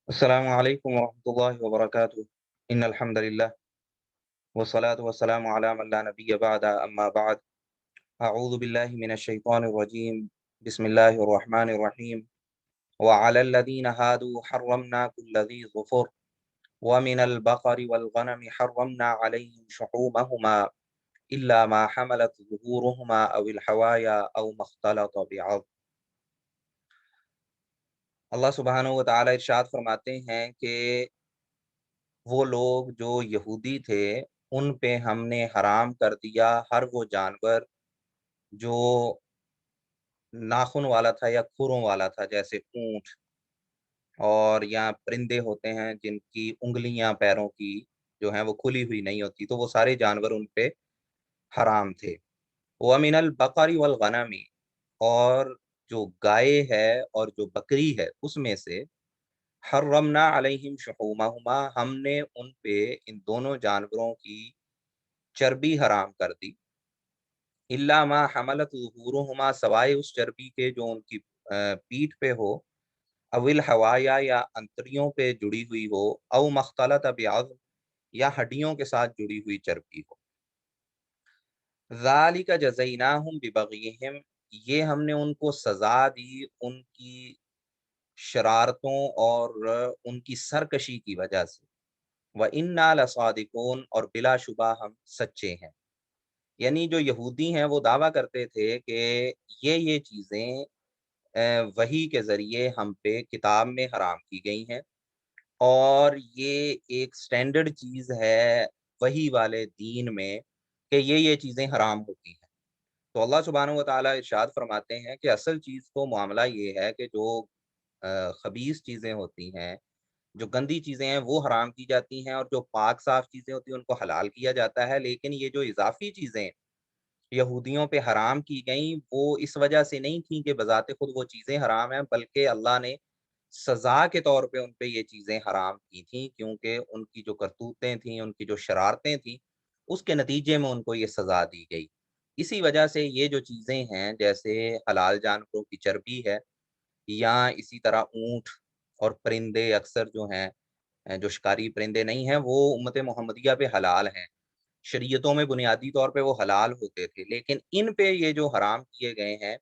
السلام علیکم ورحمۃ اللہ وبرکاتہ ان الحمد للہ والصلاة والسلام علی من لا نبی بعد اما بعد اعوذ باللہ من الشیطان الرجیم بسم اللہ الرحمن الرحیم وعلى الذین هادوا حرمنا كل ذی ظفر ومن البقر والغنم حرمنا علیہم شحومہما الا ما حملت ظهورهما او الحوایا او ما اختلط بعظم۔ اللہ سبحانہ و تعالی ارشاد فرماتے ہیں کہ وہ لوگ جو یہودی تھے ان پہ ہم نے حرام کر دیا ہر وہ جانور جو ناخن والا تھا یا کھروں والا تھا، جیسے اونٹ، اور یا پرندے ہوتے ہیں جن کی انگلیاں پیروں کی جو ہیں وہ کھلی ہوئی نہیں ہوتی، تو وہ سارے جانور ان پہ حرام تھے۔ وَمِنَ الْبَقَرِ وَالْغَنَمِ، اور جو گائے ہے اور جو بکری ہے اس میں سے حرمنا علیہم شحومہما، ہم نے ان پہ ان دونوں جانوروں کی چربی حرام کر دی، الا ما حملت ظہورہما، سوائے اس چربی کے جو ان کی پیٹھ پہ ہو، اول حوایا یا انتڑیوں پہ جڑی ہوئی ہو، او مختلط بعظم، یا ہڈیوں کے ساتھ جڑی ہوئی چربی ہو۔ ذالک جزیناہم ببغیہم، یہ ہم نے ان کو سزا دی ان کی شرارتوں اور ان کی سرکشی کی وجہ سے۔ وَإِنَّا لَصَادِقُونَ، اور بلا شبہ ہم سچے ہیں۔ یعنی جو یہودی ہیں وہ دعویٰ کرتے تھے کہ یہ چیزیں وحی کے ذریعے ہم پہ کتاب میں حرام کی گئی ہیں، اور یہ ایک سٹینڈرڈ چیز ہے وحی والے دین میں کہ یہ چیزیں حرام ہوتی ہیں۔ تو اللہ سبحانہ و تعالیٰ ارشاد فرماتے ہیں کہ اصل چیز تو معاملہ یہ ہے کہ جو خبیث چیزیں ہوتی ہیں، جو گندی چیزیں ہیں وہ حرام کی جاتی ہیں، اور جو پاک صاف چیزیں ہوتی ہیں ان کو حلال کیا جاتا ہے، لیکن یہ جو اضافی چیزیں یہودیوں پہ حرام کی گئیں وہ اس وجہ سے نہیں تھیں کہ بذات خود وہ چیزیں حرام ہیں، بلکہ اللہ نے سزا کے طور پہ ان پہ یہ چیزیں حرام کی تھیں، کیونکہ ان کی جو کرتوتیں تھیں، ان کی جو شرارتیں تھیں، اس کے نتیجے میں ان کو یہ سزا دی گئی۔ اسی وجہ سے یہ جو چیزیں ہیں جیسے حلال جانوروں کی چربی ہے، یا اسی طرح اونٹ اور پرندے اکثر جو ہیں جو شکاری پرندے نہیں ہیں وہ امت محمدیہ پہ حلال ہیں، شریعتوں میں بنیادی طور پہ وہ حلال ہوتے تھے، لیکن ان پہ یہ جو حرام کیے گئے ہیں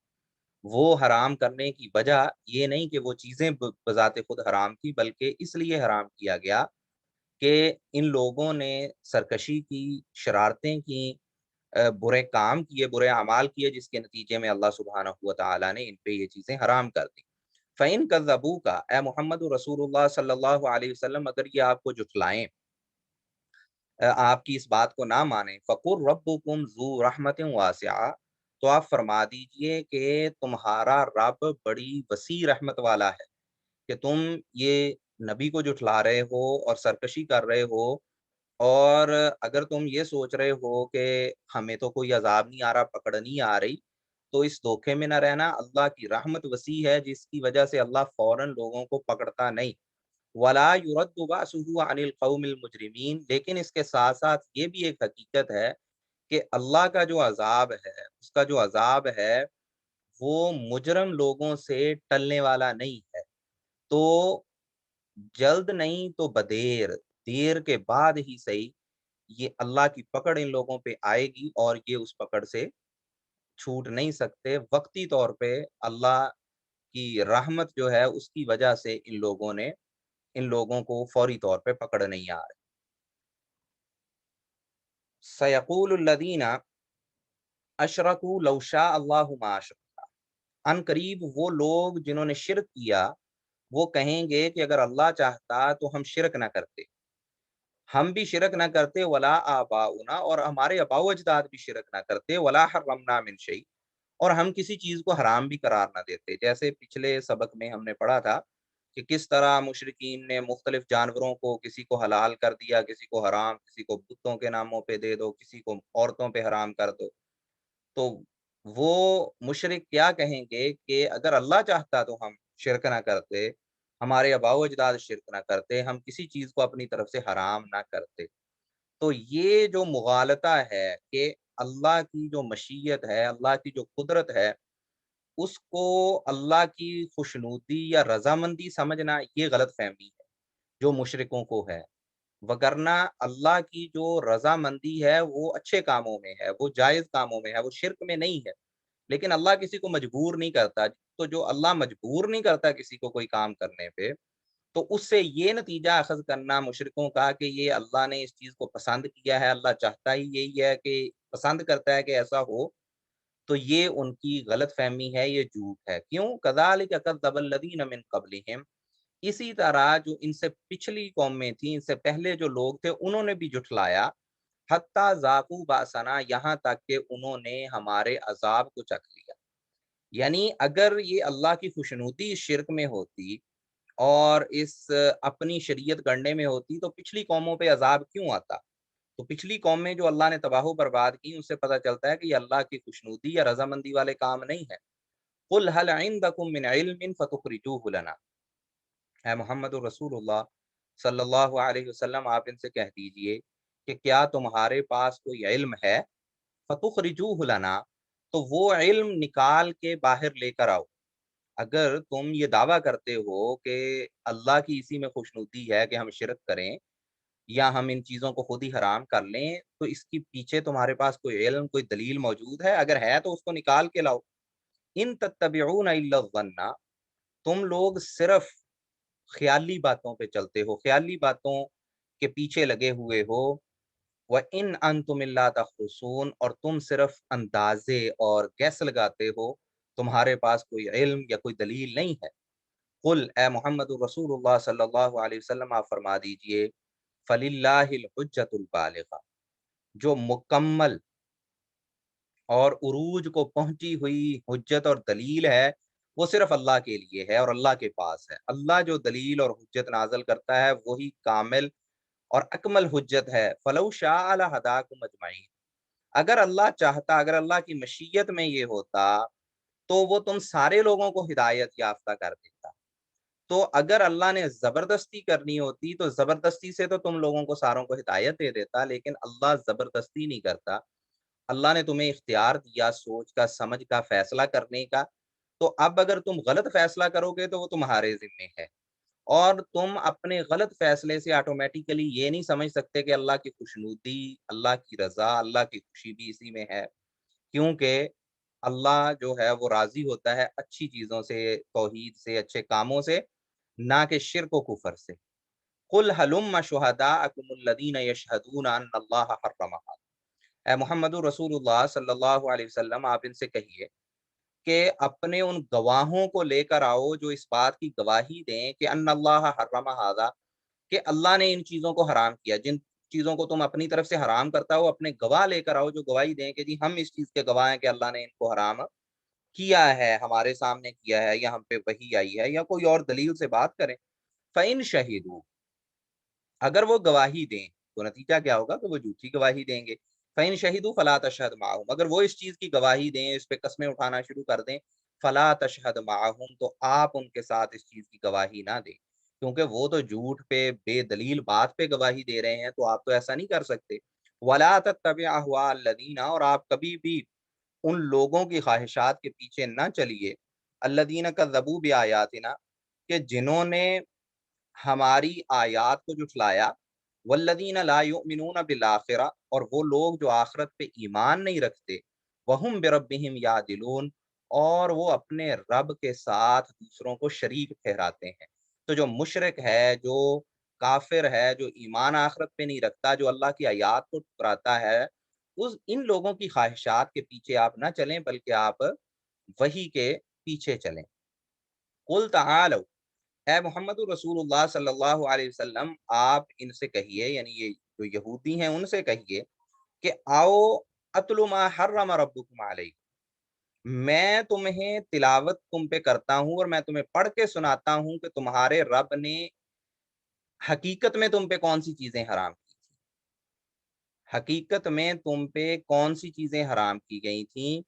وہ حرام کرنے کی وجہ یہ نہیں کہ وہ چیزیں بذات خود حرام تھی، بلکہ اس لیے حرام کیا گیا کہ ان لوگوں نے سرکشی کی، شرارتیں کی، برے کام کیے، برے اعمال کیے، جس کے نتیجے میں اللہ سبحانہ و تعالیٰ نے ان پہ یہ چیزیں حرام کر دی۔ فَإِن كَذَّبُوكَ، اے محمد رسول اللہ صلی اللہ علیہ وسلم، اگر یہ آپ کو جھٹلائیں، آپ کی اس بات کو نہ مانیں، فَقُلْ رَبُّكُمْ ذُو رَحْمَةٍ وَاسِعَةٍ، تو آپ فرما دیجئے کہ تمہارا رب بڑی وسیع رحمت والا ہے، کہ تم یہ نبی کو جھٹلا رہے ہو اور سرکشی کر رہے ہو، اور اگر تم یہ سوچ رہے ہو کہ ہمیں تو کوئی عذاب نہیں آ رہا، پکڑ نہیں آ رہی، تو اس دھوکے میں نہ رہنا، اللہ کی رحمت وسیع ہے جس کی وجہ سے اللہ فوراً لوگوں کو پکڑتا نہیں۔ وَلَا يُرَدُّ بَأْسُهُ عَنِ الْقَوْمِ الْمُجْرِمِينَ، لیکن اس کے ساتھ ساتھ یہ بھی ایک حقیقت ہے کہ اللہ کا جو عذاب ہے، اس کا جو عذاب ہے وہ مجرم لوگوں سے ٹلنے والا نہیں ہے۔ تو جلد نہیں تو بدیر، دیر کے بعد ہی صحیح، یہ اللہ کی پکڑ ان لوگوں پہ آئے گی، اور یہ اس پکڑ سے چھوٹ نہیں سکتے۔ وقتی طور پہ اللہ کی رحمت جو ہے اس کی وجہ سے ان لوگوں کو فوری طور پہ پکڑ نہیں آ رہی۔ سَيَقُولُ الَّذِينَ أَشْرَكُوا لَوْ شَاءَ اللَّهُ مَا أَشْرَكْنَا، ان قریب وہ لوگ جنہوں نے شرک کیا وہ کہیں گے کہ اگر اللہ چاہتا تو ہم شرک نہ کرتے، ہم بھی شرک نہ کرتے، ولا آباؤنا، اور ہمارے آباء و اجداد بھی شرک نہ کرتے، ولا حرمنا من شیء، اور ہم کسی چیز کو حرام بھی قرار نہ دیتے۔ جیسے پچھلے سبق میں ہم نے پڑھا تھا کہ کس طرح مشرکین نے مختلف جانوروں کو، کسی کو حلال کر دیا، کسی کو حرام، کسی کو بتوں کے ناموں پہ دے دو، کسی کو عورتوں پہ حرام کر دو۔ تو وہ مشرک کیا کہیں گے کہ اگر اللہ چاہتا تو ہم شرک نہ کرتے، ہمارے آباء و اجداد شرک نہ کرتے، ہم کسی چیز کو اپنی طرف سے حرام نہ کرتے۔ تو یہ جو مغالطہ ہے کہ اللہ کی جو مشیت ہے، اللہ کی جو قدرت ہے، اس کو اللہ کی خوشنودی یا رضامندی سمجھنا، یہ غلط فہمی ہے۔ جو مشرکوں کو ہے، وگرنہ اللہ کی جو رضامندی ہے وہ اچھے کاموں میں ہے، وہ جائز کاموں میں ہے، وہ شرک میں نہیں ہے۔ لیکن اللہ کسی کو مجبور نہیں کرتا، تو جو اللہ مجبور نہیں کرتا کسی کو کوئی کام کرنے پہ، تو اس سے یہ نتیجہ اخذ کرنا مشرکوں کا کہ یہ اللہ نے اس چیز کو پسند کیا ہے، اللہ چاہتا ہی یہی ہے کہ پسند کرتا ہے کہ ایسا ہو، تو یہ ان کی غلط فہمی ہے، یہ جھوٹ ہے۔ کیوں؟ کذالک کذب الذین من قبلہم، اسی طرح جو ان سے پچھلی قومیں تھیں، ان سے پہلے جو لوگ تھے، انہوں نے بھی جھٹلایا، حتی ذاقوا باسنا، یہاں تک کہ انہوں نے ہمارے عذاب کو چکھ لیا۔ یعنی اگر یہ اللہ کی خوشنودی اس شرک میں ہوتی اور اس اپنی شریعت گڑھنے میں ہوتی تو پچھلی قوموں پہ عذاب کیوں آتا؟ تو پچھلی قومیں جو اللہ نے تباہ و برباد کی، ان سے پتہ چلتا ہے کہ یہ اللہ کی خوشنودی یا رضامندی والے کام نہیں ہے۔ قل هل عندکم من علم فتخرجوه لنا، اے محمد رسول اللہ صلی اللہ علیہ وسلم، آپ ان سے کہہ دیجئے کہ کیا تمہارے پاس کوئی علم ہے، فتخرجوه لنا، تو وہ علم نکال کے باہر لے کر آؤ۔ اگر تم یہ دعویٰ کرتے ہو کہ اللہ کی اسی میں خوشنودی ہے کہ ہم شرک کریں یا ہم ان چیزوں کو خود ہی حرام کر لیں، تو اس کے پیچھے تمہارے پاس کوئی علم، کوئی دلیل موجود ہے؟ اگر ہے تو اس کو نکال کے لاؤ۔ ان تتبعون الا الظن، تم لوگ صرف خیالی باتوں پہ چلتے ہو، خیالی باتوں کے پیچھے لگے ہوئے ہو۔ وَإِنْ أَنْتُمْ إِلَّا تَخْرُصُونَ، اور تم صرف اندازے اور گیس لگاتے ہو، تمہارے پاس کوئی علم یا کوئی دلیل نہیں ہے۔ قل، اے محمد رسول اللہ صلی اللہ علیہ وسلم، آپ فرما دیجئے، فَلِلَّهِ الْحُجَّةُ الْبَالِغَةُ، جو مکمل اور عروج کو پہنچی ہوئی حجت اور دلیل ہے، وہ صرف اللہ کے لیے ہے اور اللہ کے پاس ہے۔ اللہ جو دلیل اور حجت نازل کرتا ہے وہی کامل اور اکمل حجت ہے۔ فَلَوْ شَاءَ لَهَدَاكُمْ أَجْمَعِينَ، اگر اللہ چاہتا، اگر اللہ کی مشیت میں یہ ہوتا تو وہ تم سارے لوگوں کو ہدایت یافتہ کر دیتا۔ تو اگر اللہ نے زبردستی کرنی ہوتی تو زبردستی سے تو تم لوگوں کو ساروں کو ہدایت دے دیتا، لیکن اللہ زبردستی نہیں کرتا۔ اللہ نے تمہیں اختیار دیا سوچ کا، سمجھ کا، فیصلہ کرنے کا، تو اب اگر تم غلط فیصلہ کرو گے تو وہ تمہارے ذمے ہے، اور تم اپنے غلط فیصلے سے آٹومیٹیکلی یہ نہیں سمجھ سکتے کہ اللہ کی خوشنودی، اللہ کی رضا، اللہ کی خوشی بھی اسی میں ہے، کیونکہ اللہ جو ہے وہ راضی ہوتا ہے اچھی چیزوں سے، توحید سے، اچھے کاموں سے، نہ کہ شرک و کفر سے۔ قل ہلم شہداءکم الذین یشہدون ان اللہ حرم ھذا، اے محمد رسول اللہ صلی اللہ علیہ وسلم، آپ ان سے کہیے کہ اپنے ان گواہوں کو لے کر آؤ جو اس بات کی گواہی دیں کہ ان اللہ حرم ھذا، کہ اللہ نے ان چیزوں کو حرام کیا۔ جن چیزوں کو تم اپنی طرف سے حرام کرتا ہو، اپنے گواہ لے کر آؤ جو گواہی دیں کہ جی ہم اس چیز کے گواہ ہیں کہ اللہ نے ان کو حرام کیا ہے، ہمارے سامنے کیا ہے، یا ہم پہ وحی آئی ہے، یا کوئی اور دلیل سے بات کریں۔ فَإِن شَهِدُوا، اگر وہ گواہی دیں تو نتیجہ کیا ہوگا کہ وہ جھوٹی گواہی دیں گے۔ فَإِن شَهِدُوا فَلَا تَشْهَدْ مَعَهُمْ، اگر وہ اس چیز کی گواہی دیں، اس پہ قسمیں اٹھانا شروع کر دیں، فَلَا تَشْهَدْ مَعَهُمْ، تو آپ ان کے ساتھ اس چیز کی گواہی نہ دیں، کیونکہ وہ تو جھوٹ پہ، بے دلیل بات پہ گواہی دے رہے ہیں، تو آپ تو ایسا نہیں کر سکتے۔ وَلَا تَتَّبِعْ أَهْوَاءَ الَّذِينَ، اور آپ کبھی بھی ان لوگوں کی خواہشات کے پیچھے نہ چلیے، الَّذِينَ كَذَّبُوا بِآيَاتِنَا، کہ جنہوں نے ہماری آیات کو جھٹلایا، والذین لا یؤمنون بالآخرہ، اور وہ لوگ جو آخرت پہ ایمان نہیں رکھتے، وہم بربہم یعدلون، اور وہ اپنے رب کے ساتھ دوسروں کو شریک ٹھہراتے ہیں۔ تو جو مشرک ہے، جو کافر ہے، جو ایمان آخرت پہ نہیں رکھتا، جو اللہ کی آیات کو ٹکراتا ہے، ان لوگوں کی خواہشات کے پیچھے آپ نہ چلیں، بلکہ آپ وحی کے پیچھے چلیں۔ قل تعالوا، اے محمد رسول اللہ صلی اللہ علیہ وسلم، آپ ان سے کہیے، یعنی یہ جو یہودی ہیں ان سے کہیے کہ آؤ اتل ما حرم ربکم علیکم، میں تمہیں تلاوت تم پہ کرتا ہوں اور میں تمہیں پڑھ کے سناتا ہوں کہ تمہارے رب نے حقیقت میں تم پہ کون سی چیزیں حرام کی تھیں، حقیقت میں تم پہ کون سی چیزیں حرام کی گئی تھیں،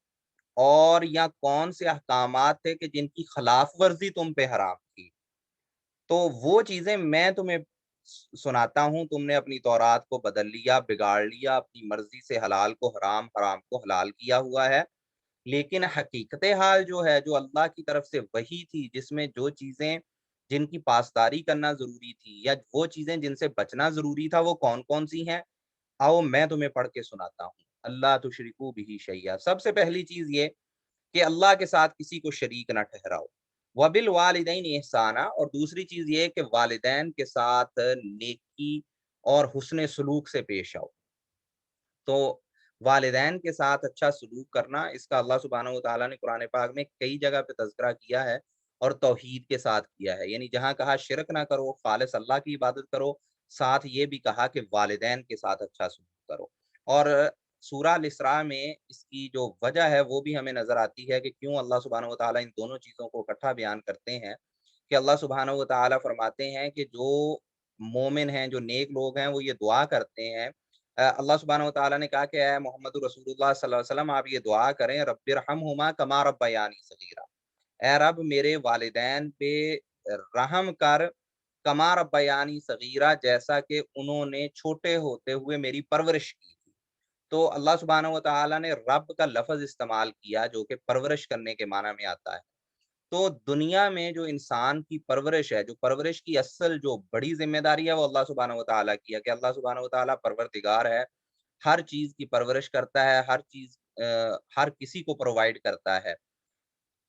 اور یا کون سے احکامات تھے کہ جن کی خلاف ورزی تم پہ حرام تھی، تو وہ چیزیں میں تمہیں سناتا ہوں۔ تم نے اپنی تورات کو بدل لیا، بگاڑ لیا، اپنی مرضی سے حلال کو حرام، حرام کو حلال کیا ہوا ہے، لیکن حقیقت حال جو ہے، جو اللہ کی طرف سے وحی تھی، جس میں جو چیزیں جن کی پاسداری کرنا ضروری تھی، یا وہ چیزیں جن سے بچنا ضروری تھا، وہ کون کون سی ہیں؟ آؤ میں تمہیں پڑھ کے سناتا ہوں۔ اللہ تشرکو بہ شیئا، سب سے پہلی چیز یہ کہ اللہ کے ساتھ کسی کو شریک نہ ٹھہراؤ۔ وبالوالدین احسانہ، اور دوسری چیز یہ کہ والدین کے ساتھ نیکی اور حسن سلوک سے پیش آؤ۔ تو والدین کے ساتھ اچھا سلوک کرنا، اس کا اللہ سبحانہ و تعالیٰ نے قرآن پاک میں کئی جگہ پہ تذکرہ کیا ہے، اور توحید کے ساتھ کیا ہے، یعنی جہاں کہا شرک نہ کرو، خالص اللہ کی عبادت کرو، ساتھ یہ بھی کہا کہ والدین کے ساتھ اچھا سلوک کرو۔ اور سورہ الاسراء میں اس کی جو وجہ ہے وہ بھی ہمیں نظر آتی ہے کہ کیوں اللہ سبحانہ و تعالیٰ ان دونوں چیزوں کو اکٹھا بیان کرتے ہیں، کہ اللہ سبحانہ و تعالیٰ فرماتے ہیں کہ جو مومن ہیں، جو نیک لوگ ہیں، وہ یہ دعا کرتے ہیں۔ اللہ سبحانہ و تعالیٰ نے کہا کہ اے محمد رسول اللہ صلی اللہ علیہ وسلم، آپ یہ دعا کریں، رب ارحمہما کما ربیانی صغیرا، اے رب میرے والدین پہ رحم کر، کما ربیانی صغیرا، جیسا کہ انہوں نے چھوٹے ہوتے ہوئے میری پرورش کی تھی۔ تو اللہ سبحانہ و تعالیٰ نے رب کا لفظ استعمال کیا، جو کہ پرورش کرنے کے معنی میں آتا ہے۔ تو دنیا میں جو انسان کی پرورش ہے، جو پرورش کی اصل جو بڑی ذمہ داری ہے، وہ اللہ سبحانہ و تعالیٰ کی ہے، کہ اللہ سبحانہ و تعالیٰ پروردگار ہے، ہر چیز کی پرورش کرتا ہے، ہر چیز ہر کسی کو پرووائڈ کرتا ہے۔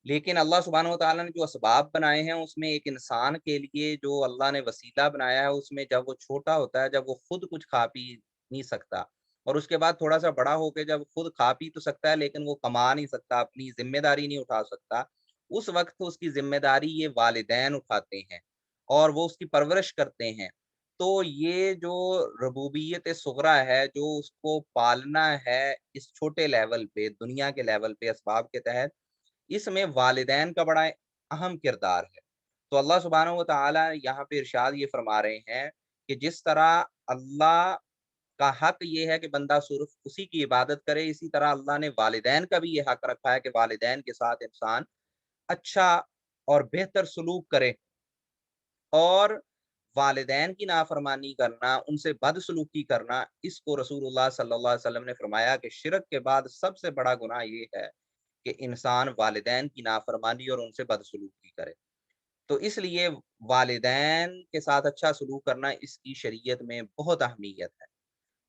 لیکن اللہ سبحانہ و تعالیٰ نے جو اسباب بنائے ہیں، اس میں ایک انسان کے لیے جو اللہ نے وسیلہ بنایا ہے، اس میں جب وہ چھوٹا ہوتا ہے، جب وہ خود کچھ کھا پی نہیں سکتا، اور اس کے بعد تھوڑا سا بڑا ہو کے جب خود کھا پی تو سکتا ہے، لیکن وہ کما نہیں سکتا، اپنی ذمہ داری نہیں اٹھا سکتا، اس وقت اس کی ذمہ داری یہ والدین اٹھاتے ہیں، اور وہ اس کی پرورش کرتے ہیں۔ تو یہ جو ربوبیت صغریٰ ہے، جو اس کو پالنا ہے اس چھوٹے لیول پہ، دنیا کے لیول پہ اسباب کے تحت، اس میں والدین کا بڑا اہم کردار ہے۔ تو اللہ سبحانہ و تعالیٰ یہاں پہ ارشاد یہ فرما رہے ہیں کہ جس طرح اللہ کا حق یہ ہے کہ بندہ صرف اسی کی عبادت کرے، اسی طرح اللہ نے والدین کا بھی یہ حق رکھا ہے کہ والدین کے ساتھ انسان اچھا اور بہتر سلوک کرے، اور والدین کی نافرمانی کرنا، ان سے بدسلوکی کرنا، اس کو رسول اللہ صلی اللہ علیہ وسلم نے فرمایا کہ شرک کے بعد سب سے بڑا گناہ یہ ہے کہ انسان والدین کی نافرمانی اور ان سے بدسلوکی کرے۔ تو اس لیے والدین کے ساتھ اچھا سلوک کرنا اس کی شریعت میں بہت اہمیت ہے۔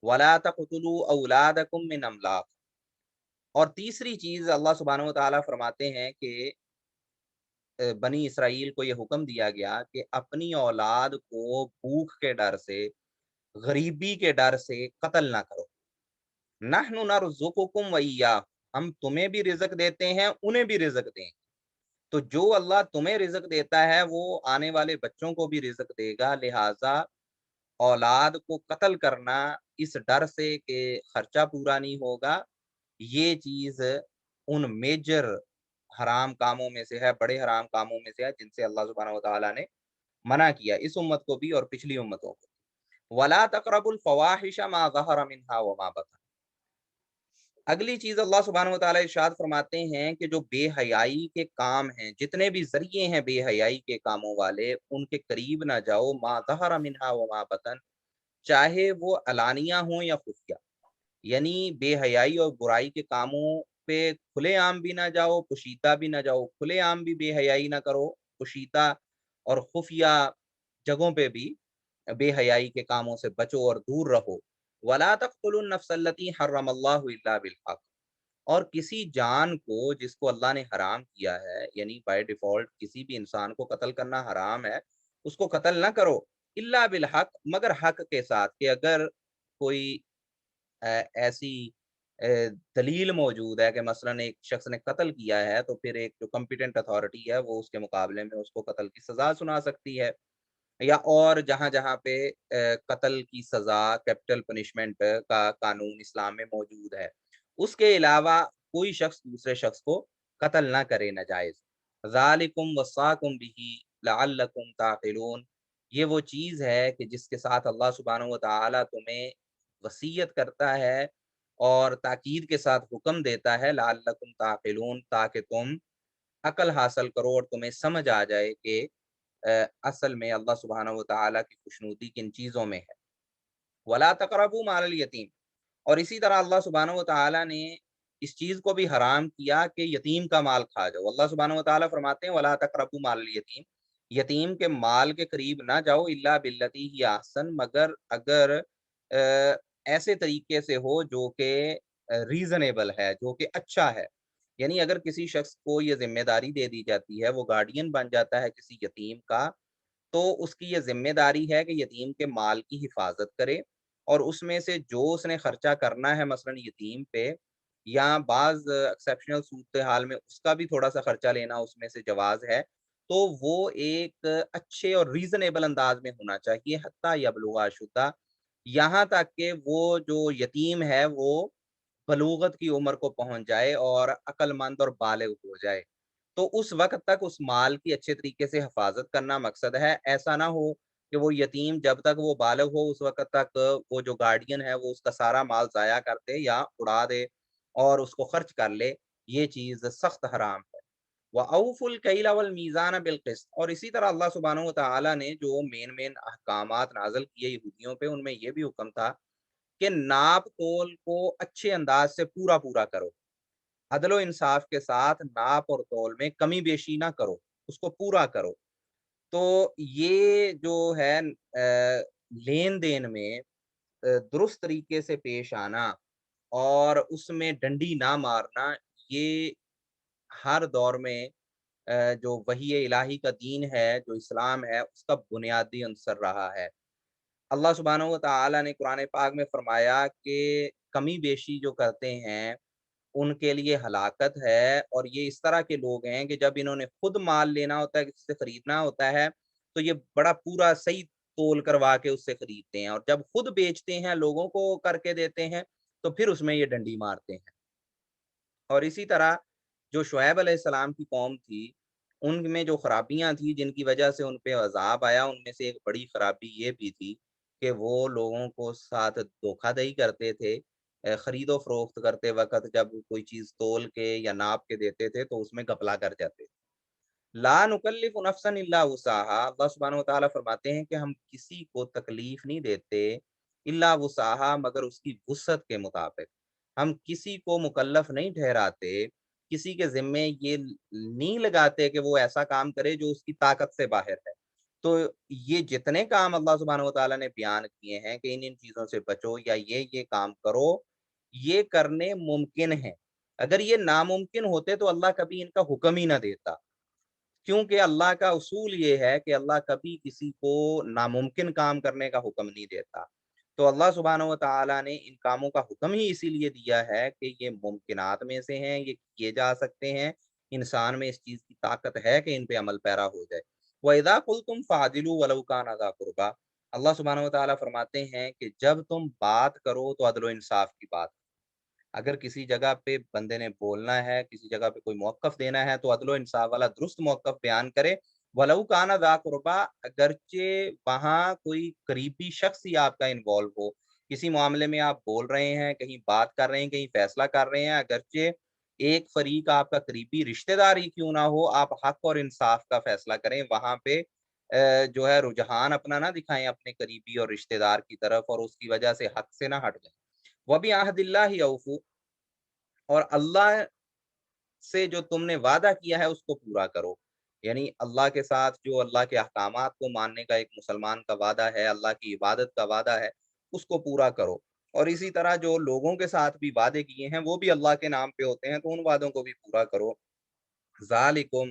وَلَا تَقْتُلُوا أَوْلَادَكُم مِّنْ إِمْلَاقٍ، اور تیسری چیز اللہ سبحانہ و تعالیٰ فرماتے ہیں کہ بنی اسرائیل کو یہ حکم دیا گیا کہ اپنی اولاد کو بھوک کے ڈر سے، غریبی کے ڈر سے قتل نہ کرو۔ نحن نرزقکم وإیاہم، ہم تمہیں بھی رزق دیتے ہیں، انہیں بھی رزق دیں۔ تو جو اللہ تمہیں رزق دیتا ہے وہ آنے والے بچوں کو بھی رزق دے گا، لہٰذا اولاد کو قتل کرنا اس ڈر سے کہ خرچہ پورا نہیں ہوگا، یہ چیز ان میجر حرام کاموں میں سے ہے، بڑے حرام کاموں میں سے ہے، جن سے اللہ سبحانہ و تعالیٰ نے منع کیا، اس امت کو بھی اور پچھلی امتوں کو۔ وَلَا تَقْرَبُوا الْفَوَاحِشَ مَا ظَهَرَ مِنْهَا وَمَا بَطَنَ، اگلی چیز اللہ سبحانہ و تعالیٰ ارشاد فرماتے ہیں کہ جو بے حیائی کے کام ہیں، جتنے بھی ذریعے ہیں بے حیائی کے کاموں والے، ان کے قریب نہ جاؤ، ما ظہر منہا وما بطن، چاہے وہ علانیہ ہوں یا خفیہ، یعنی بے حیائی اور برائی کے کاموں پہ کھلے عام بھی نہ جاؤ، پوشیدہ بھی نہ جاؤ، کھلے عام بھی بے حیائی نہ کرو، پوشیدہ اور خفیہ جگہوں پہ بھی بے حیائی کے کاموں سے بچو اور دور رہو۔ وَلَا تَقْتُلُوا النَّفْسَ الَّتِي حَرَّمَ اللَّهُ إِلَّا بِالْحَقِّ، اور کسی جان کو جس کو اللہ نے حرام کیا ہے، یعنی بائی ڈیفالٹ کسی بھی انسان کو قتل کرنا حرام ہے، اس کو قتل نہ کرو، الا بالحق، مگر حق کے ساتھ، کہ اگر کوئی ایسی دلیل موجود ہے کہ مثلا ایک شخص نے قتل کیا ہے، تو پھر ایک جو کمپیٹنٹ اتھارٹی ہے وہ اس کے مقابلے میں اس کو قتل کی سزا سنا سکتی ہے، یا اور جہاں جہاں پہ قتل کی سزا، کیپٹل پنشمنٹ کا قانون اسلام میں موجود ہے، اس کے علاوہ کوئی شخص دوسرے شخص کو قتل نہ کرے ناجائز۔ ذالکم وصاکم بہ لعلکم تعقلون، یہ وہ چیز ہے کہ جس کے ساتھ اللہ سبحانہ و تعالیٰ تمہیں وصیت کرتا ہے اور تاکید کے ساتھ حکم دیتا ہے، لعلکم تعقلون، تاکہ تم عقل حاصل کرو اور تمہیں سمجھ آ جائے کہ اصل میں اللہ سبحانہ و تعالیٰ کی خوشنودی کن چیزوں میں ہے۔ ولا تقربوا مال الیتیم، اور اسی طرح اللہ سبحانہ و تعالیٰ نے اس چیز کو بھی حرام کیا کہ یتیم کا مال کھا جاؤ۔ اللہ سبحانہ و تعالیٰ فرماتے ہیں ولا تقربوا مال الیتیم، یتیم کے مال کے قریب نہ جاؤ الا باللتی ہی احسن، مگر اگر ایسے طریقے سے ہو جو کہ ریزنیبل ہے، جو کہ اچھا ہے۔ یعنی اگر کسی شخص کو یہ ذمہ داری دے دی جاتی ہے، وہ گارڈین بن جاتا ہے کسی یتیم کا، تو اس کی یہ ذمہ داری ہے کہ یتیم کے مال کی حفاظت کرے، اور اس میں سے جو اس نے خرچہ کرنا ہے مثلاً یتیم پہ، یا بعض ایکسیپشنل صورتحال میں اس کا بھی تھوڑا سا خرچہ لینا اس میں سے جواز ہے، تو وہ ایک اچھے اور ریزنیبل انداز میں ہونا چاہیے، حتیٰ یبلغ اشدہ، یہاں تک کہ وہ جو یتیم ہے وہ بلوغت کی عمر کو پہنچ جائے اور عقل مند اور بالغ ہو جائے۔ تو اس وقت تک اس مال کی اچھے طریقے سے حفاظت کرنا مقصد ہے۔ ایسا نہ ہو کہ وہ یتیم جب تک وہ بالغ ہو اس وقت تک وہ جو گارڈین ہے وہ اس کا سارا مال ضائع کر دے یا اڑا دے اور اس کو خرچ کر لے، یہ چیز سخت حرام ہے۔ وَأَوْفُوا الْكَيْلَ وَالْمِيزَانَ بِالْقِسْطِ، اور اسی طرح اللہ سبحانہ وتعالیٰ نے جو مین احکامات نازل کیے یہودیوں پہ، ان میں یہ بھی حکم تھا کہ ناپ تول کو اچھے انداز سے پورا پورا کرو، عدل و انصاف کے ساتھ ناپ اور تول میں کمی بیشی نہ کرو، اس کو پورا کرو۔ تو یہ جو ہے لین دین میں درست طریقے سے پیش آنا اور اس میں ڈنڈی نہ مارنا، یہ ہر دور میں جو وحی الہی کا دین ہے، جو اسلام ہے، اس کا بنیادی عنصر رہا ہے۔ اللہ سبحانہ و تعالیٰ نے قرآن پاک میں فرمایا کہ کمی بیشی جو کرتے ہیں ان کے لیے ہلاکت ہے، اور یہ اس طرح کے لوگ ہیں کہ جب انہوں نے خود مال لینا ہوتا ہے، کسی سے خریدنا ہوتا ہے، تو یہ بڑا پورا صحیح تول کروا کے اس سے خریدتے ہیں، اور جب خود بیچتے ہیں، لوگوں کو کر کے دیتے ہیں، تو پھر اس میں یہ ڈنڈی مارتے ہیں۔ اور اسی طرح جو شعیب علیہ السلام کی قوم تھی، ان میں جو خرابیاں تھیں جن کی وجہ سے ان پہ عذاب آیا، ان میں سے ایک بڑی خرابی یہ بھی تھی کہ وہ لوگوں کو ساتھ دھوکہ دہی کرتے تھے۔ خرید و فروخت کرتے وقت جب کوئی چیز تول کے یا ناپ کے دیتے تھے تو اس میں گھپلا کر جاتے تھے۔ لا نکلف نفسا الا وسعها، اللہ سبحانہ وتعالیٰ فرماتے ہیں کہ ہم کسی کو تکلیف نہیں دیتے الا وسعها، مگر اس کی وسعت کے مطابق۔ ہم کسی کو مکلف نہیں ٹھہراتے، کسی کے ذمے یہ نہیں لگاتے کہ وہ ایسا کام کرے جو اس کی طاقت سے باہر ہے۔ تو یہ جتنے کام اللہ سبحانہ وتعالیٰ نے بیان کیے ہیں کہ ان چیزوں سے بچو یا یہ کام کرو، یہ کرنے ممکن ہیں۔ اگر یہ ناممکن ہوتے تو اللہ کبھی ان کا حکم ہی نہ دیتا، کیونکہ اللہ کا اصول یہ ہے کہ اللہ کبھی کسی کو ناممکن کام کرنے کا حکم نہیں دیتا۔ تو اللہ سبحانہ و تعالیٰ نے ان کاموں کا حکم ہی اسی لیے دیا ہے کہ یہ ممکنات میں سے ہیں، یہ کیے جا سکتے ہیں، انسان میں اس چیز کی طاقت ہے کہ ان پہ عمل پیرا ہو جائے۔ وَإِذَا قُلْتُمْ فَعْدِلُوا وَلَوْ كَانَ ذَا قُرْبَىٰ، اللہ سبحانہ و تعالیٰ فرماتے ہیں کہ جب تم بات کرو تو عدل و انصاف کی بات۔ اگر کسی جگہ پہ بندے نے بولنا ہے، کسی جگہ پہ کوئی موقف دینا ہے، تو عدل و انصاف والا درست موقف بیان کرے۔ وَلَوْ كَانَ ذَا قُرْبَىٰ، اگرچہ وہاں کوئی قریبی شخص ہی آپ کا انوالو ہو، کسی معاملے میں آپ بول رہے ہیں، کہیں بات کر رہے ہیں، کہیں فیصلہ کر رہے ہیں، اگرچہ ایک فریق آپ کا قریبی رشتہ دار ہی کیوں نہ ہو، آپ حق اور انصاف کا فیصلہ کریں، وہاں پہ جو ہے رجحان اپنا نہ دکھائیں اپنے قریبی اور رشتہ دار کی طرف، اور اس کی وجہ سے حق سے نہ ہٹ جائیں۔ وَبِعَهْدِ اللَّهِ أَوْفُوا، اور اللہ سے جو تم نے وعدہ کیا ہے اس کو پورا کرو۔ یعنی اللہ کے ساتھ جو اللہ کے احکامات کو ماننے کا ایک مسلمان کا وعدہ ہے، اللہ کی عبادت کا وعدہ ہے، اس کو پورا کرو۔ اور اسی طرح جو لوگوں کے ساتھ بھی وعدے کیے ہیں وہ بھی اللہ کے نام پہ ہوتے ہیں، تو ان وعدوں کو بھی پورا کرو۔ ذالکم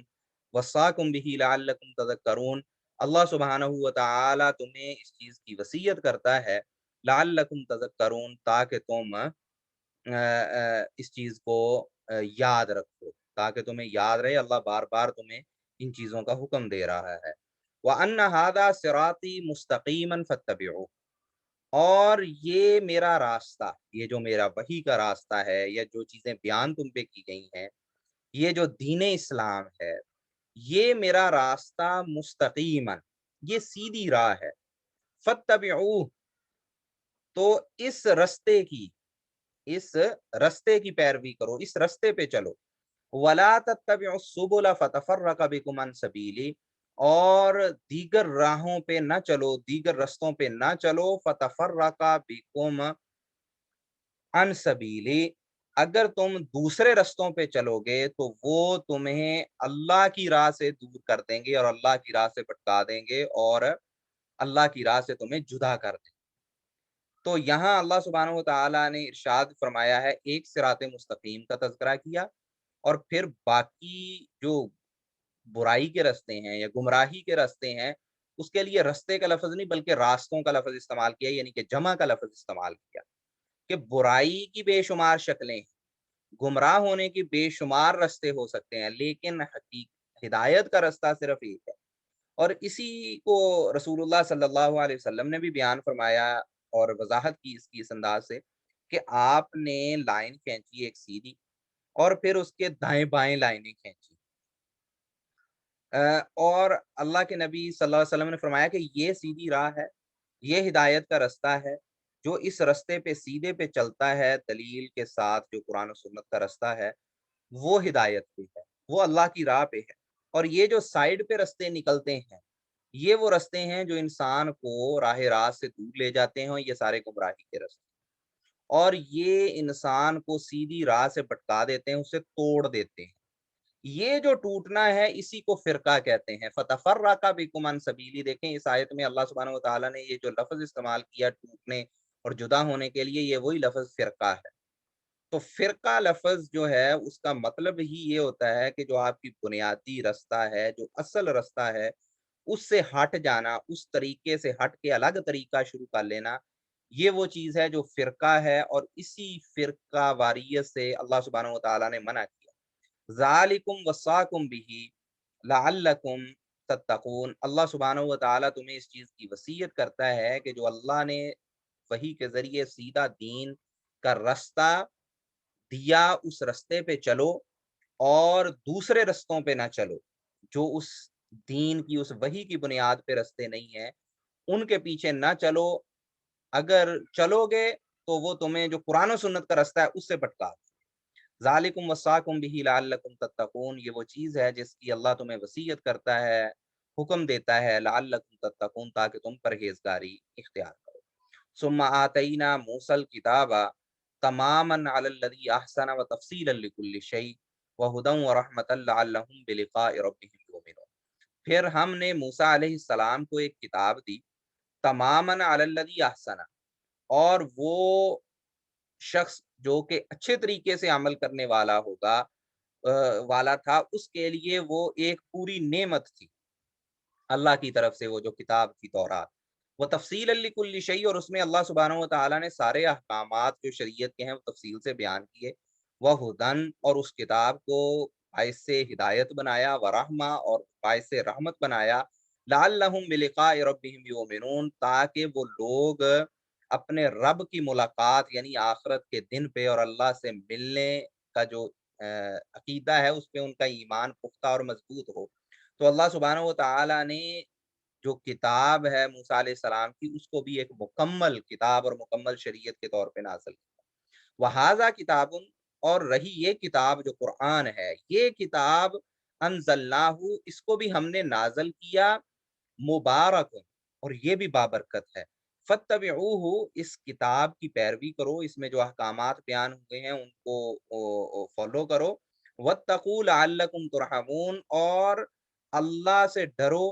وصاکم بہ لعلکم تذکرون، اللہ سبحانہ و تعالی تمہیں اس چیز کی وصیت کرتا ہے، لعلکم تذکرون، تاکہ تم اس چیز کو یاد رکھو، تاکہ تمہیں یاد رہے، اللہ بار بار تمہیں ان چیزوں کا حکم دے رہا ہے۔ وَأَنَّ هَذَا صِرَاطِي مُسْتَقِيمًا فَاتَّبِعُوهُ، اور یہ میرا راستہ، یہ جو میرا وحی کا راستہ ہے، یا جو چیزیں بیان تم پہ کی گئی ہیں، یہ جو دین اسلام ہے، یہ میرا راستہ مستقیماً، یہ سیدھی راہ ہے۔ فَاتَّبِعُوهُ، تو اس رستے کی پیروی کرو، اس رستے پہ چلو۔ وَلَا تَتَّبِعُوا السُّبُلَ فَتَفَرَّقَ بِكُمْ عَنْ سَبِيلِهِ، اور دیگر راہوں پہ نہ چلو، دیگر رستوں پہ نہ چلو، فَتَفَرَّقَ بِكُمْ عَنْ سَبِيلِهِ، اگر تم دوسرے رستوں پہ چلو گے تو وہ تمہیں اللہ کی راہ سے دور کر دیں گے اور اللہ کی راہ سے بھٹکا دیں گے اور اللہ کی راہ سے تمہیں جدا کر دیں گے۔ تو یہاں اللہ سبحانہ و تعالیٰ نے ارشاد فرمایا ہے، ایک صراط مستقیم کا تذکرہ کیا اور پھر باقی جو برائی کے راستے ہیں یا گمراہی کے راستے ہیں، اس کے لیے رستے کا لفظ نہیں بلکہ راستوں کا لفظ استعمال کیا، یعنی کہ جمع کا لفظ استعمال کیا کہ برائی کی بے شمار شکلیں، گمراہ ہونے کی بے شمار رستے ہو سکتے ہیں، لیکن ہدایت کا رستہ صرف ایک ہے۔ اور اسی کو رسول اللہ صلی اللہ علیہ وسلم نے بھی بیان فرمایا اور وضاحت کی اس کی اس انداز سے کہ آپ نے لائن کھینچی ایک سیدھی اور پھر اس کے دائیں بائیں لائنیں کھینچی، اور اللہ کے نبی صلی اللہ علیہ وسلم نے فرمایا کہ یہ سیدھی راہ ہے، یہ ہدایت کا رستہ ہے، جو اس رستے پہ سیدھے پہ چلتا ہے دلیل کے ساتھ، جو قرآن و سنت کا رستہ ہے وہ ہدایت پہ ہے، وہ اللہ کی راہ پہ ہے۔ اور یہ جو سائڈ پہ رستے نکلتے ہیں، یہ وہ رستے ہیں جو انسان کو راہ راست سے دور لے جاتے ہیں، یہ سارے گمراہی کے رستے، اور یہ انسان کو سیدھی راہ سے بھٹکا دیتے ہیں، اسے توڑ دیتے ہیں۔ یہ جو ٹوٹنا ہے اسی کو فرقہ کہتے ہیں۔ فتفرق بکم عن سبیلی، دیکھیں اس آیت میں اللہ سبحانہ و تعالیٰ نے یہ جو لفظ استعمال کیا ٹوٹنے اور جدا ہونے کے لیے، یہ وہی لفظ فرقہ ہے۔ تو فرقہ لفظ جو ہے اس کا مطلب ہی یہ ہوتا ہے کہ جو آپ کی بنیادی رستہ ہے، جو اصل رستہ ہے، اس سے ہٹ جانا، اس طریقے سے ہٹ کے الگ طریقہ شروع کر لینا، یہ وہ چیز ہے جو فرقہ ہے، اور اسی فرقہ واریت سے اللہ سبحانہ و تعالیٰ نے منع کیا۔ ذالکم وصاکم بہ لعلکم تتقون، اللہ سبحانہ و تعالیٰ تمہیں اس چیز کی وصیت کرتا ہے کہ جو اللہ نے وحی کے ذریعے سیدھا دین کا رستہ دیا، اس رستے پہ چلو اور دوسرے رستوں پہ نہ چلو جو اس دین کی، اس وحی کی بنیاد پہ رستے نہیں ہیں، ان کے پیچھے نہ چلو۔ اگر چلو گے تو وہ تمہیں جو قرآن و سنت کا رستہ ہے اس سے بھٹکا دے۔ ذالکم وصاکم بہ لعلکم تتقون، یہ وہ چیز ہے جس کی اللہ تمہیں وصیت کرتا ہے، حکم دیتا ہے، لعلکم تتقون، تاکہ تم پرہیزگاری اختیار کرو۔ ثم آتینا موسی الکتاب تماما علی الذی احسن وتفصیلا لکل شیء وہدی ورحمۃ لعلہم بلقاء ربہم یؤمنون، پھر ہم نے موسیٰ علیہ السلام کو ایک کتاب دی، تماما علی الذی احسن، اور وہ شخص جو کہ اچھے طریقے سے عمل کرنے والا ہوگا، والا تھا، اس کے لیے وہ ایک پوری نعمت تھی اللہ کی طرف سے، وہ جو کتاب تھی تورات، وہ تفصیل لکل شیء، اور اس میں اللہ سبحانہ و تعالیٰ نے سارے احکامات جو شریعت کے ہیں وہ تفصیل سے بیان کیے، وہ ہدن، اور اس کتاب کو باعث سے ہدایت بنایا، ورحمہ، اور باعث سے رحمت بنایا، لعلہم بلقاء ربہم یؤمنون، تاکہ وہ لوگ اپنے رب کی ملاقات یعنی آخرت کے دن پہ اور اللہ سے ملنے کا جو عقیدہ ہے اس پہ ان کا ایمان پختہ اور مضبوط ہو۔ تو اللہ سبحانہ و تعالیٰ نے جو کتاب ہے موسیٰ علیہ السلام کی، اس کو بھی ایک مکمل کتاب اور مکمل شریعت کے طور پہ نازل کیا۔ وہذا کتاب، اور رہی یہ کتاب جو قرآن ہے، یہ کتاب انزلناہ، اس کو بھی ہم نے نازل کیا، مبارک، اور یہ بھی بابرکت ہے، فتبعوہ، اس کتاب کی پیروی کرو، اس میں جو احکامات بیان ہوئے ہیں ان کو فالو کرو، واتقوا لعلکم ترحمون، اور اللہ سے ڈرو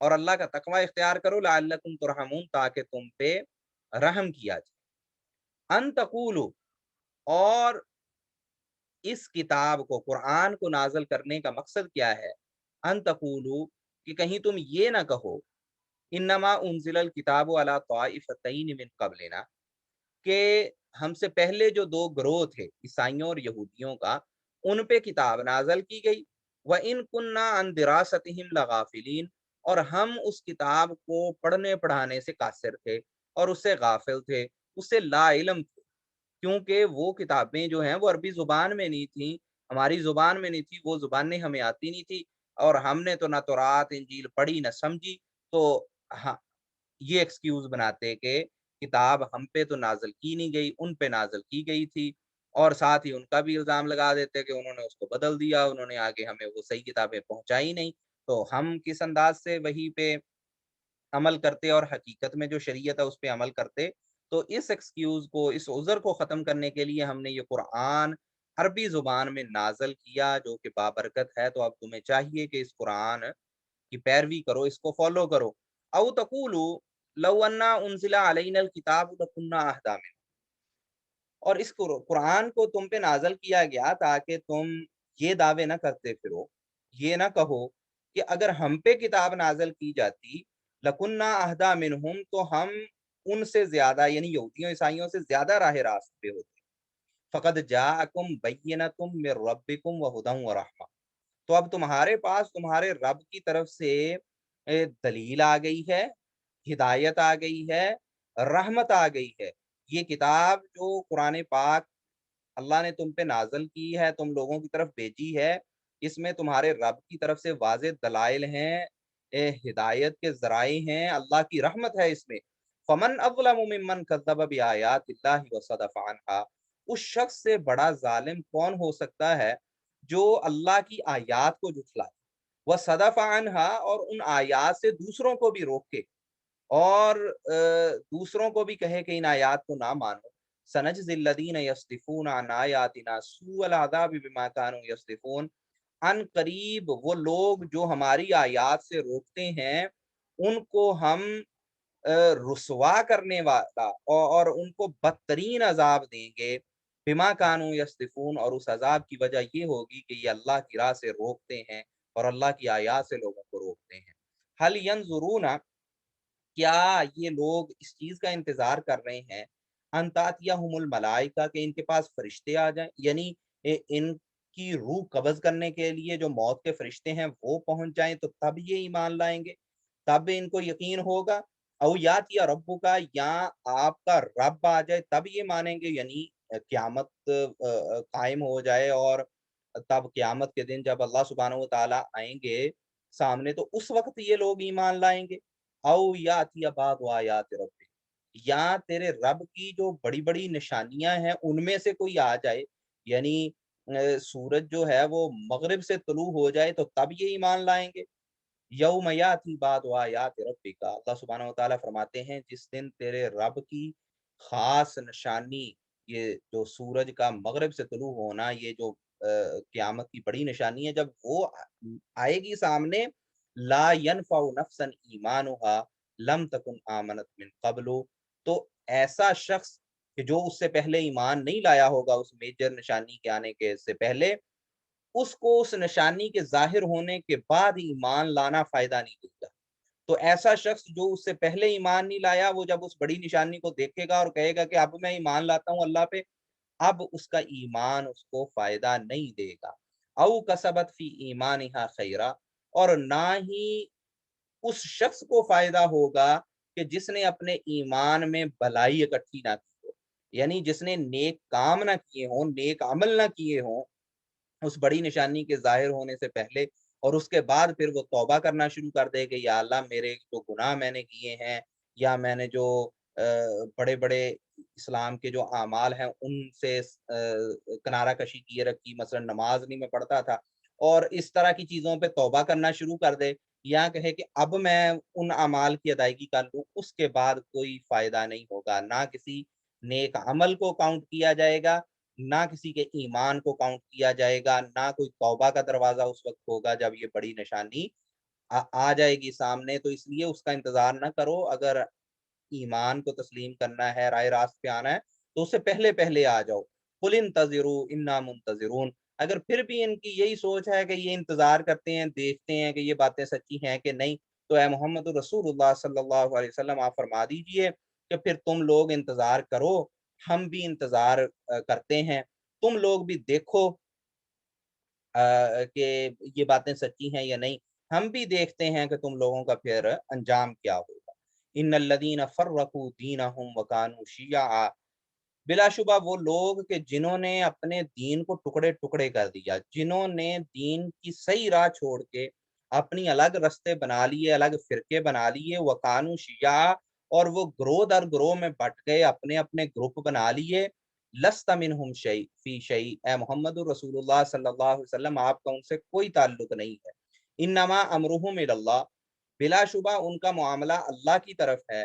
اور اللہ کا تقوی اختیار کرو، لعلکم ترحمون، تاکہ تم پہ رحم کیا جائے۔ ان تقولوا، اور اس کتاب کو، قرآن کو نازل کرنے کا مقصد کیا ہے؟ ان تقولوا، کہ کہیں تم یہ نہ کہو، انما انزل الکتاب علی طائفتین من قبلنا، کہ ہم سے پہلے جو دو گروہ تھے عیسائیوں اور یہودیوں کا، ان پہ کتاب نازل کی گئی، وَإِن كُنَّا عَن دِرَاسَتِهِمْ لَغَافِلِينَ، اور ہم اس کتاب کو پڑھنے پڑھانے سے قاصر تھے اور اس سے غافل تھے، اس سے لا علم تھے، کیونکہ وہ کتابیں جو ہیں وہ عربی زبان میں نہیں تھیں، ہماری زبان میں نہیں تھی، وہ زبانیں ہمیں آتی نہیں تھی، اور ہم نے تو نہ تورات انجیل پڑھی نہ سمجھی، تو ہاں یہ ایکسکیوز بناتے کہ کتاب ہم پہ تو نازل کی نہیں گئی، ان پہ نازل کی گئی تھی، اور ساتھ ہی ان کا بھی الزام لگا دیتے کہ انہوں نے اس کو بدل دیا، انہوں نے آگے ہمیں وہ صحیح کتابیں پہنچائی نہیں، تو ہم کس انداز سے وہی پہ عمل کرتے اور حقیقت میں جو شریعت ہے اس پہ عمل کرتے۔ تو اس ایکسکیوز کو، اس عذر کو ختم کرنے کے لیے ہم نے یہ قرآن عربی زبان میں نازل کیا جو کہ بابرکت ہے۔ تو اب تمہیں چاہیے کہ اس قرآن کی پیروی کرو، اس کو فالو کرو۔ او تقولو لو انا انزل علینا الکتاب لکنا اہدی منہ، اور اس قرآن کو تم پہ نازل کیا گیا تاکہ تم یہ دعوے نہ کرتے پھرو، یہ نہ کہو کہ اگر ہم پہ کتاب نازل کی جاتی لکنہ اہدی منہم، تو ہم ان سے زیادہ، یعنی یہودیوں عیسائیوں سے زیادہ راہ راست پہ ہوتے۔ فقد جاءکم بینۃ من ربکم وہدی ورحمہ، تو اب تمہارے پاس تمہارے رب کی طرف سے دلیل آ گئی ہے، ہدایت آ گئی ہے، رحمت آ گئی ہے۔ یہ کتاب جو قرآن پاک اللہ نے تم پہ نازل کی ہے، تم لوگوں کی طرف بھیجی ہے، اس میں تمہارے رب کی طرف سے واضح دلائل ہیں، ہدایت کے ذرائع ہیں، اللہ کی رحمت ہے اس میں۔ فمن اظلم ممن کذب بآیات اللہ وصدف عنہا، اس شخص سے بڑا ظالم کون ہو سکتا ہے جو اللہ کی آیات کو جھٹلائے، وصدف عنہا، اور ان آیات سے دوسروں کو بھی روکے، اور دوسروں کو بھی کہے کہ ان آیات کو نہ مانو۔ سنجزی الذین یصدفون عن آیاتنا سوء العذاب بما كانوا یصدفون، ان قریب وہ لوگ جو ہماری آیات سے روکتے ہیں ان کو ہم رسوا کرنے والا اور ان کو بدترین عذاب دیں گے۔ بما كانوا یصدفون، اور اس عذاب کی وجہ یہ ہوگی کہ یہ اللہ کی راہ سے روکتے ہیں اور اللہ کی آیات سے لوگوں کو روکتے ہیں۔ حل ینظرون، کیا یہ لوگ اس چیز کا انتظار کر رہے ہیں، ان تاتیہم الملائکہ، کہ ان کے پاس فرشتے آ جائیں، یعنی ان کی روح قبض کرنے کے لیے جو موت کے فرشتے ہیں وہ پہنچ جائیں تو تب یہ ایمان لائیں گے، تب ان کو یقین ہوگا۔ او یات یا ربو کا، یا آپ کا رب آ جائے تب یہ مانیں گے، یعنی قیامت قائم ہو جائے اور تب قیامت کے دن جب اللہ سبحانہ و تعالیٰ آئیں گے سامنے تو اس وقت یہ لوگ ایمان لائیں گے۔ او یاتی بعض آیات ربک، یا تیرے رب کی جو بڑی بڑی نشانیاں ہیں ان میں سے کوئی آ جائے، یعنی سورج جو ہے وہ مغرب سے طلوع ہو جائے تو تب یہ ایمان لائیں گے۔ یوم یاتی بعض آیات ربک، اللہ سبحانہ و تعالیٰ فرماتے ہیں جس دن تیرے رب کی خاص نشانی، یہ جو سورج کا مغرب سے طلوع ہونا، یہ جو قیامت کی بڑی نشانی ہے، جب وہ آئے گی سامنے، لا ينفع نفسا ایمانها لم تکن آمنت من قبل، تو ایسا شخص کہ جو اس سے پہلے ایمان نہیں لایا ہوگا اس میجر نشانی کے آنے کے سے پہلے، اس کو اس نشانی کے ظاہر ہونے کے بعد ایمان لانا فائدہ نہیں دے گا۔ تو ایسا شخص جو اس سے پہلے ایمان نہیں لایا، وہ جب اس بڑی نشانی کو دیکھے گا اور کہے گا کہ اب میں ایمان لاتا ہوں اللہ پہ، اب اس کا ایمان اس کو فائدہ نہیں دے گا۔ او کسبت فی ایمانہا خیرا، اور نہ ہی اس شخص کو فائدہ ہوگا کہ جس نے اپنے ایمان میں بھلائی اکٹھی نہ کی ہو، یعنی جس نے نیک کام نہ کیے ہوں، نیک عمل نہ کیے ہوں اس بڑی نشانی کے ظاہر ہونے سے پہلے، اور اس کے بعد پھر وہ توبہ کرنا شروع کر دے کہ یا اللہ میرے جو گناہ میں نے کیے ہیں، یا میں نے جو بڑے بڑے اسلام کے جو اعمال ہیں ان سے کنارہ کشی کیے رکھی، مثلا نماز نہیں میں پڑھتا تھا، اور اس طرح کی چیزوں پہ توبہ کرنا شروع کر دے، یا کہے کہ اب میں ان اعمال کی ادائیگی کر لوں، اس کے بعد کوئی فائدہ نہیں ہوگا، نہ کسی نیک عمل کو کاؤنٹ کیا جائے گا، نہ کسی کے ایمان کو کاؤنٹ کیا جائے گا، نہ کوئی توبہ کا دروازہ اس وقت ہوگا جب یہ بڑی نشانی آ جائے گی سامنے۔ تو اس لیے اس کا انتظار نہ کرو، اگر ایمان کو تسلیم کرنا ہے، رائے راست پہ آنا ہے تو اس سے پہلے پہلے آ جاؤ۔ قل انتظروا انا منتظرون، اگر پھر بھی ان کی یہی سوچ ہے کہ یہ انتظار کرتے ہیں، دیکھتے ہیں کہ یہ باتیں سچی ہیں کہ نہیں، تو اے محمد رسول اللہ صلی اللہ علیہ وسلم آپ فرما دیجئے کہ پھر تم لوگ انتظار کرو، ہم بھی انتظار کرتے ہیں، تم لوگ بھی دیکھو کہ یہ باتیں سچی ہیں یا نہیں، ہم بھی دیکھتے ہیں کہ تم لوگوں کا پھر انجام کیا ہوگا۔ ان الذین فرقوا دینہم وکانوا شیعا، بلا شبہ وہ لوگ کہ جنہوں نے اپنے دین کو ٹکڑے ٹکڑے کر دیا، جنہوں نے دین کی صحیح راہ چھوڑ کے اپنی الگ رستے بنا لیے، الگ فرقے بنا لیے، وکانوا شیعا، اور وہ گروہ در گروہ میں بٹ گئے، اپنے اپنے گروپ بنا لیے۔ لست منہم شیء فی شیء، اے محمد رسول اللہ صلی اللہ علیہ وسلم آپ کا ان سے کوئی تعلق نہیں ہے۔ انما امرہم الی اللہ، بلا شبہ ان کا معاملہ اللہ کی طرف ہے۔